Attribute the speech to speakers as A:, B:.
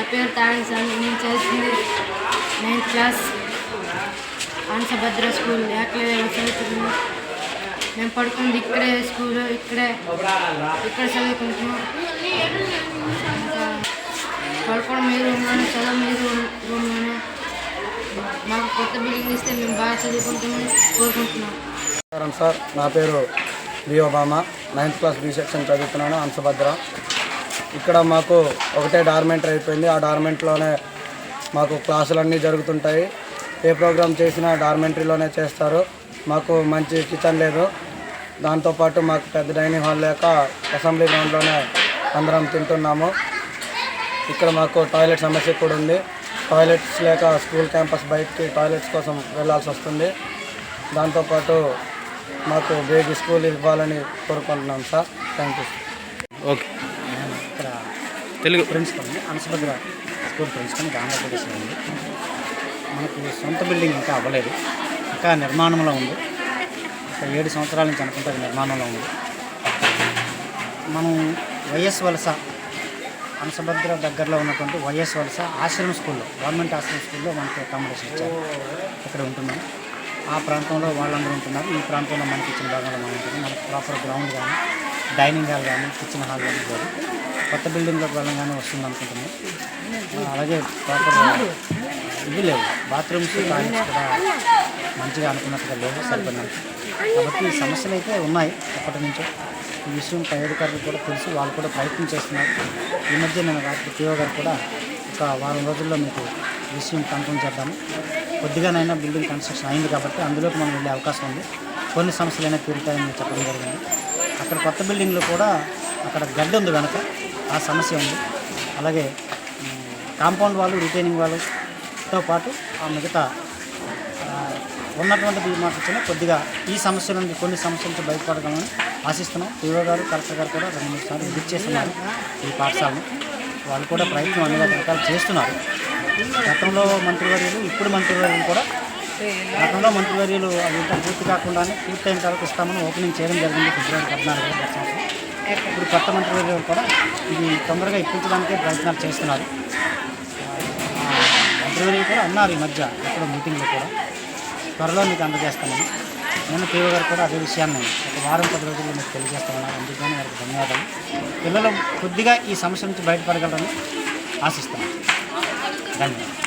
A: నా పేరు తారణ స్వామి. నేను చదువుతుంది 9th క్లాస్ ఆన్సభద్ర స్కూల్ యాక్లే చదువుతున్నాను. మేము పడుకుంది ఇక్కడే స్కూల్, ఇక్కడ చదువుకుంటున్నాం. ఇంకా పడుకోవడం మీ రూమ్లోనే, చదువు మీ రూమ్లోనే. మాకు కొత్త బిల్డింగ్ ఇస్తే మేము బాగా చదువుకుంటామని కోరుకుంటున్నాం.
B: సార్, నా పేరు B Obama. 9th class B section చదువుతున్నాను, ఆన్సభద్ర. ఇక్కడ మాకు ఒకటే డార్మెంటరీ అయిపోయింది. ఆ డార్మెంటరీలోనే మాకు క్లాసులన్నీ జరుగుతుంటాయి. ఏ ప్రోగ్రామ్ చేసినా డార్మెంటరీలోనే చేస్తారు. మాకు మంచి కిచెన్ లేదు. దాంతోపాటు మాకు పెద్ద డైనింగ్ హాల్ లేక అసెంబ్లీ గ్రౌండ్లోనే అందరం తింటున్నాము. ఇక్కడ మాకు టాయిలెట్ సమస్య కూడా ఉంది. టాయిలెట్స్ లేక స్కూల్ క్యాంపస్ బయటికి టాయిలెట్స్ కోసం వెళ్ళాల్సి వస్తుంది. దాంతోపాటు మాకు బేబీ స్కూల్ ఇవ్వాలని కోరుకుంటున్నాం సార్. Thank you.
C: ఓకే.
D: ఇక్కడ తెలుగు ప్రిన్సిపల్ ఆన్సభద్ర స్కూల్ ప్రిన్సిపల్ ఆంధ్రప్రదేశ్లో ఉంది. మనకు సొంత బిల్డింగ్ ఇంకా అవ్వలేదు, ఇంకా నిర్మాణంలో ఉంది. ఒక 7 సంవత్సరాల నుంచి అనుకుంటే అది నిర్మాణంలో ఉంది. మనం వైఎస్ వలస ఆన్సభద్ర దగ్గరలో ఉన్నటువంటి వైఎస్ వలస ఆశ్రమ స్కూల్లో, గవర్నమెంట్ ఆశ్రమ స్కూల్లో మనకి అకామిడేషన్ ఇచ్చారు. ఇక్కడ ఉంటున్నాం. ఆ ప్రాంతంలో వాళ్ళందరూ ఉంటున్నారు. ఈ ప్రాంతంలో మనకి ఇచ్చిన భాగంలో మనం ఉంటున్నాం. మనకి ప్రాపర్ గ్రౌండ్ కానీ, డైనింగ్ హాల్ కానీ, కిచెన్ హాల్ కానీ లేదు. కొత్త బిల్డింగ్లోకి వెళ్ళంగానే వస్తుంది అనుకుంటున్నాం. అలాగే ప్రాపర్ ఇవి లేవు, బాత్రూమ్స్ టాయిలెట్స్ కూడా మంచిగా అనుకున్నట్టుగా లేవు, సరిపడినంత. కాబట్టి ఈ సమస్యలు అయితే ఉన్నాయి ఎప్పటి నుంచో. ఈ విషయం పై అధికారులు కూడా తెలుసు, వాళ్ళు కూడా ప్రయత్నం చేస్తున్నారు. ఈ మధ్య నేను రాత్రి పిఓ గారు కూడా ఒక వారం రోజుల్లో మీకు విషయం కన్ఫర్మ్ చేద్దాము. కొద్దిగానైనా బిల్డింగ్ కన్స్ట్రక్షన్ అయింది కాబట్టి అందులోకి మనం వెళ్ళే అవకాశం ఉంది. కొన్ని సమస్యలైనా తీరుతాయని చెప్పడం జరిగింది. అక్కడ కొత్త బిల్డింగ్లో కూడా అక్కడ గడ్డ ఉంది కనుక ఆ సమస్య ఉంది. అలాగే కాంపౌండ్ వాళ్ళు, రిటైనింగ్ వాళ్ళతో పాటు ఆ మిగతా ఉన్నటువంటి మాత్రం కొద్దిగా ఈ సమస్య నుండి, కొన్ని సమస్యల నుంచి బయటపడగలని ఆశిస్తున్నాం. పిఓ గారు, కలెక్టర్ గారు కూడా 2-3 సార్లు విజిట్ చేస్తున్నారు ఈ పాఠశాలను. వాళ్ళు కూడా ప్రయత్నం అన్ని రకాలు చేస్తున్నారు. గతంలో మంత్రివర్యులు, ఇప్పుడు మంత్రివర్యులు కూడా, గతంలో మంత్రివర్యులు అవి ఇంకా పూర్తి కాకుండానే పూర్తయిన తర్వాత ఇస్తామని ఓపెనింగ్ చేయడం జరిగింది ఫిబ్రవరి 14 సంవత్సరం. ఇప్పుడు కొత్త మంత్రివర్యులు కూడా ఇది తొందరగా ఇప్పించడానికే ప్రయత్నాలు చేస్తున్నారు. మంత్రివర్యులు కూడా అన్నారు ఈ మధ్య ఎక్కడో మీటింగ్లో కూడా త్వరలో మీకు అందజేస్తామని. నేను పిఓ గారు కూడా అదే విషయాన్ని ఒక వారం 10 రోజుల్లో మీకు తెలియజేస్తామన్నారు. అందుకని వారికి ధన్యవాదాలు. పిల్లలు కొద్దిగా ఈ సమస్య నుంచి బయటపడగలరని ఆశిస్తాను. ధన్యవాదాలు.